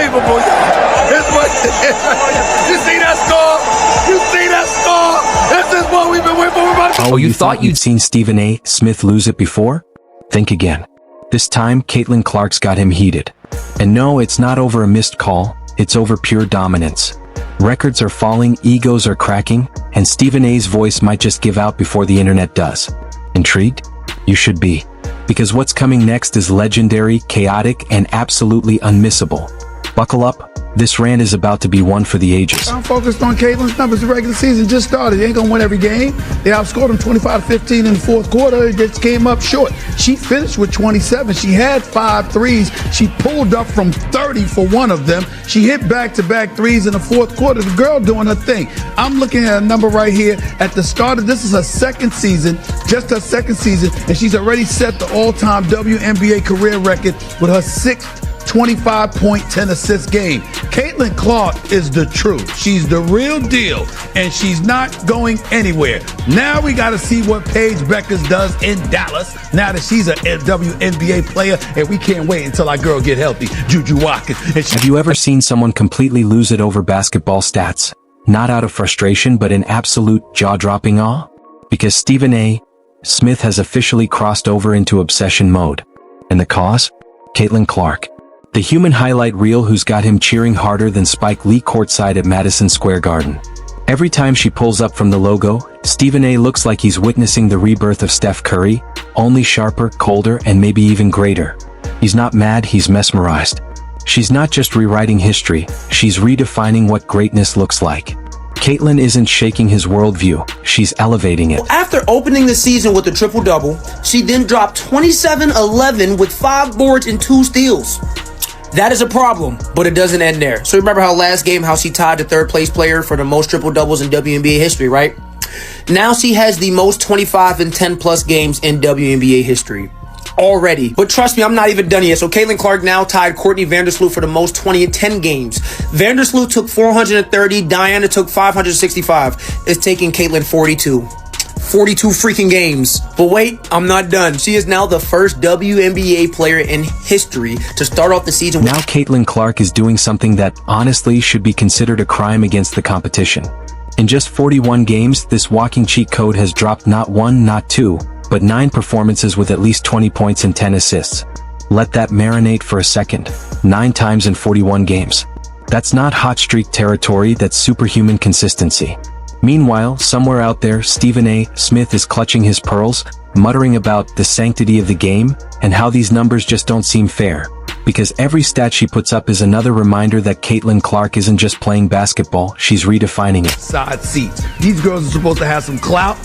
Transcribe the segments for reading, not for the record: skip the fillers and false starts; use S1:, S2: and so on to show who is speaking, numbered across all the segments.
S1: unbelievable. You see that score? You see that score? This is what we've been waiting for.
S2: Oh, you thought you'd seen Stephen A. Smith lose it before? Think again. This time, Caitlin Clark's got him heated. And no, it's not over a missed call, it's over pure dominance. Records are falling, egos are cracking, and Stephen A.'s voice might just give out before the internet does. Intrigued? You should be. Because what's coming next is legendary, chaotic, and absolutely unmissable. Buckle up. This rant is about to be one for the ages.
S3: I'm focused on Caitlin's numbers. The regular season just started. They ain't gonna win every game. They outscored them 25-15 in the fourth quarter. It just came up short. She finished with 27. She had 5 threes. She pulled up from 30 for one of them. She hit back-to-back threes in the fourth quarter. The girl doing her thing. I'm looking at a number right here. At the start of this is her second season, just her second season, and she's already set the all-time WNBA career record with her 6th 25-point, 10-assist game. Caitlin Clark is the truth. She's the real deal, and she's not going anywhere. Now we got to see what Paige Beckers does in Dallas, now that she's a WNBA player, and we can't wait until our girl get healthy, Juju Watkins.
S2: Have you ever seen someone completely lose it over basketball stats? Not out of frustration, but in absolute jaw-dropping awe? Because Stephen A. Smith has officially crossed over into obsession mode. And the cause? Caitlin Clark. The human highlight reel who's got him cheering harder than Spike Lee courtside at Madison Square Garden. Every time she pulls up from the logo, Stephen A. looks like he's witnessing the rebirth of Steph Curry, only sharper, colder, and maybe even greater. He's not mad, he's mesmerized. She's not just rewriting history, she's redefining what greatness looks like. Caitlin isn't shaking his worldview, she's elevating it.
S4: After opening the season with a triple-double, she then dropped 27-11 with 5 boards and 2 steals. That is a problem, but it doesn't end there. So remember how last game, how she tied the third place player for the most triple doubles in WNBA history, right? Now she has the most 25 and 10 plus games in WNBA history already. But trust me, I'm not even done yet. So Caitlin Clark now tied Courtney Vandersloot for the most 20 and 10 games. Vandersloot took 430, Diana took 565. It's taking Caitlin 42 freaking games. But wait, I'm not done. She is now the first WNBA player in history to start off the season.
S2: Now Caitlin Clark is doing something that honestly should be considered a crime against the competition. In just 41 games, this walking cheat code has dropped not 1, not 2, but 9 performances with at least 20 points and 10 assists. Let that marinate for a second. 9 times in 41 games. That's not hot streak territory, that's superhuman consistency. Meanwhile, somewhere out there, Stephen A. Smith is clutching his pearls, muttering about the sanctity of the game, and how these numbers just don't seem fair. Because every stat she puts up is another reminder that Caitlin Clark isn't just playing basketball, she's redefining it.
S3: Side seats. These girls are supposed to have some clout.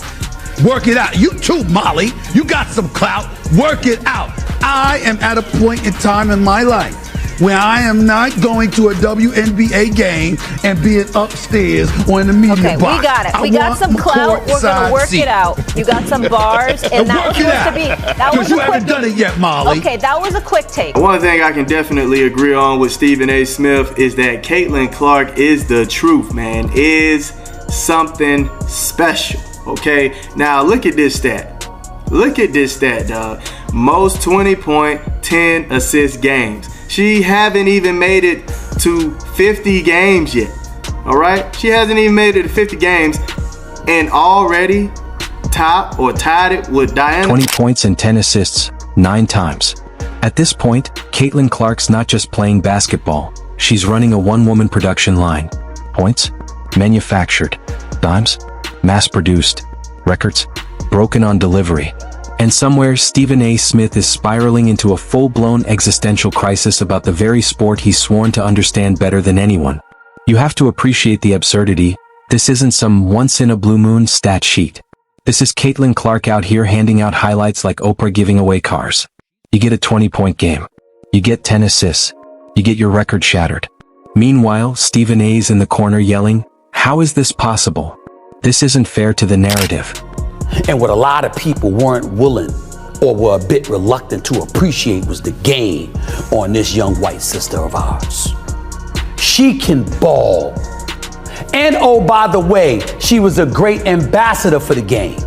S3: Work it out. You too, Molly. You got some clout. Work it out. I am at a point in time in my life where I am not going to a WNBA game and being upstairs or in the media box.
S5: Okay, we got it. We got some clout. We're going to work it out. You got some bars, and that was supposed to be.
S3: Because you haven't done it yet, Molly.
S5: Okay, that was a quick take.
S6: One thing I can definitely agree on with Stephen A. Smith is that Caitlin Clark is the truth, man. Is something special. Okay, now look at this stat. Look at this stat, dog. Most 20-point, 10 assist games. She haven't even made it to 50 games yet. All right, she hasn't even made it to 50 games, and already top or tied it with Diana.
S2: 20 points and 10 assists, 9 times. At this point, Caitlin Clark's not just playing basketball. She's running a one-woman production line. Points, manufactured. Dimes, mass-produced. Records, broken on delivery. And somewhere, Stephen A. Smith is spiraling into a full-blown existential crisis about the very sport he's sworn to understand better than anyone. You have to appreciate the absurdity. This isn't some once-in-a-blue-moon stat sheet. This is Caitlin Clark out here handing out highlights like Oprah giving away cars. You get a 20-point game. You get 10 assists. You get your record shattered. Meanwhile, Stephen A's in the corner yelling, "How is this possible? This isn't fair to the narrative."
S7: And what a lot of people weren't willing or were a bit reluctant to appreciate was the game on this young white sister of ours. She can ball. And oh, by the way, she was a great ambassador for the game.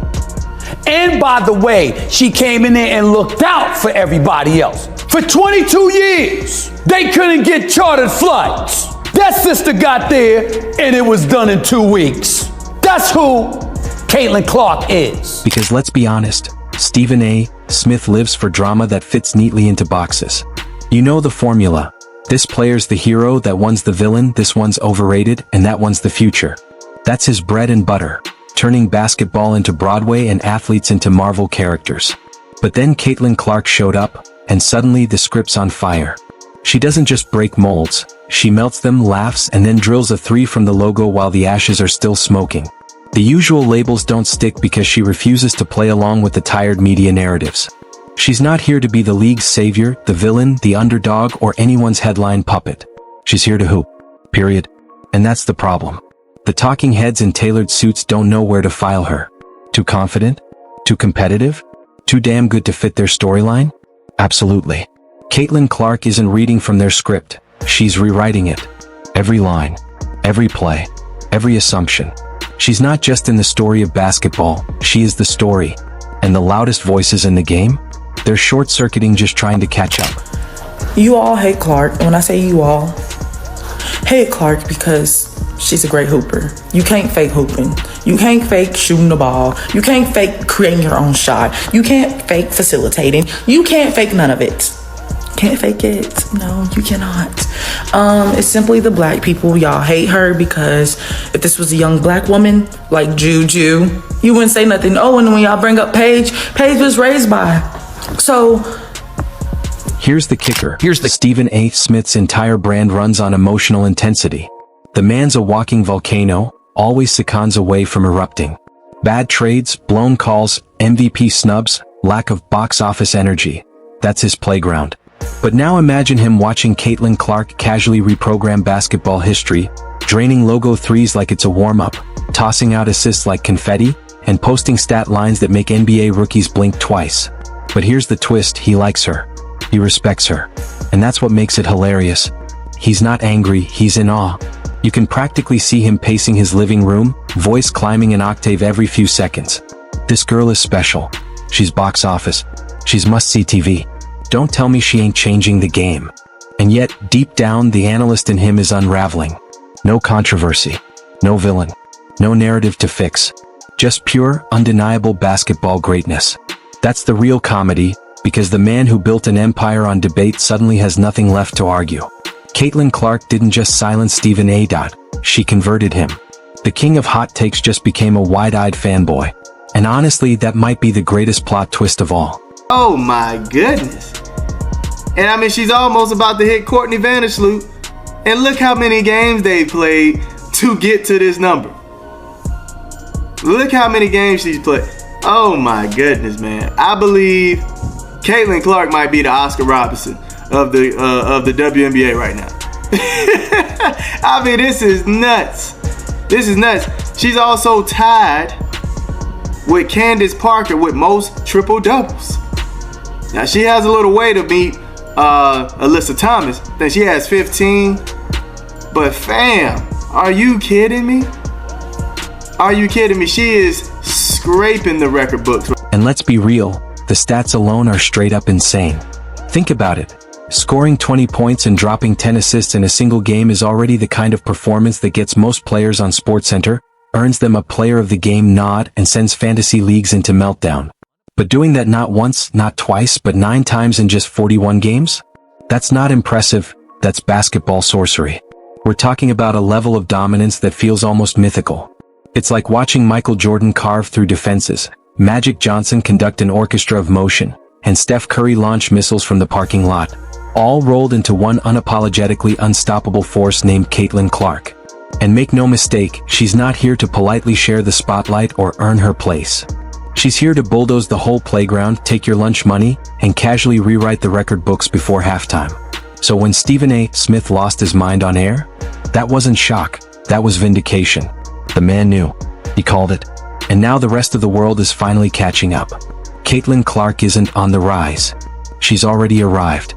S7: And by the way, she came in there and looked out for everybody else for 22 years. They couldn't get chartered flights. That sister got there and it was done in 2 weeks. That's who Caitlin Clark is.
S2: Because let's be honest, Stephen A. Smith lives for drama that fits neatly into boxes. You know the formula. This player's the hero, that one's the villain, this one's overrated, and that one's the future. That's his bread and butter, turning basketball into Broadway and athletes into Marvel characters. But then Caitlin Clark showed up, and suddenly the script's on fire. She doesn't just break molds, she melts them, laughs, and then drills a 3 from the logo while the ashes are still smoking. The usual labels don't stick because she refuses to play along with the tired media narratives. She's not here to be the league's savior, the villain, the underdog, or anyone's headline puppet. She's here to hoop. Period. And that's the problem. The talking heads in tailored suits don't know where to file her. Too confident? Too competitive? Too damn good to fit their storyline? Absolutely. Caitlin Clark isn't reading from their script. She's rewriting it. Every line, every play, every assumption. She's not just in the story of basketball, she is the story. And the loudest voices in the game? They're short-circuiting, just trying to catch up.
S8: You all hate Clark. When I say you all, hate Clark because she's a great hooper. You can't fake hooping. You can't fake shooting the ball. You can't fake creating your own shot. You can't fake facilitating. You can't fake none of it. Can't fake it. No, you cannot. It's simply the black people. Y'all hate her because if this was a young black woman like Juju, you wouldn't say nothing. Oh, and when y'all bring up Paige was raised by. So
S2: here's the kicker. Stephen A. Smith's entire brand runs on emotional intensity. The man's a walking volcano, always seconds away from erupting. Bad trades, blown calls, MVP snubs, lack of box office energy. That's his playground. But now imagine him watching Caitlin Clark casually reprogram basketball history, draining logo 3s like it's a warm-up, tossing out assists like confetti, and posting stat lines that make NBA rookies blink twice. But here's the twist, he likes her. He respects her. And that's what makes it hilarious. He's not angry, he's in awe. You can practically see him pacing his living room, voice climbing an octave every few seconds. This girl is special. She's box office. She's must-see TV. Don't tell me she ain't changing the game. And yet, deep down, the analyst in him is unraveling. No controversy. No villain. No narrative to fix. Just pure, undeniable basketball greatness. That's the real comedy, because the man who built an empire on debate suddenly has nothing left to argue. Caitlin Clark didn't just silence Stephen A. She converted him. The king of hot takes just became a wide-eyed fanboy. And honestly, that might be the greatest plot twist of all.
S6: Oh my goodness. And I mean, she's almost about to hit Courtney Vandersloot. And look how many games they played to get to this number. Look how many games she's played. Oh my goodness, man. I believe Caitlin Clark might be the Oscar Robertson of the WNBA right now. I mean, this is nuts. This is nuts. She's also tied with Candace Parker with most triple doubles. Now she has a little way to beat Alyssa Thomas. I think she has 15. But fam, are you kidding me? Are you kidding me? She is scraping the record books.
S2: And let's be real, the stats alone are straight up insane. Think about it. Scoring 20 points and dropping 10 assists in a single game is already the kind of performance that gets most players on SportsCenter, earns them a player of the game nod, and sends fantasy leagues into meltdown. But doing that not once, not twice, but 9 times in just 41 games? That's not impressive, that's basketball sorcery. We're talking about a level of dominance that feels almost mythical. It's like watching Michael Jordan carve through defenses, Magic Johnson conduct an orchestra of motion, and Steph Curry launch missiles from the parking lot, all rolled into one unapologetically unstoppable force named Caitlin Clark. And make no mistake, she's not here to politely share the spotlight or earn her place. She's here to bulldoze the whole playground, take your lunch money, and casually rewrite the record books before halftime. So when Stephen A. Smith lost his mind on air, that wasn't shock, that was vindication. The man knew. He called it. And now the rest of the world is finally catching up. Caitlin Clark isn't on the rise. She's already arrived.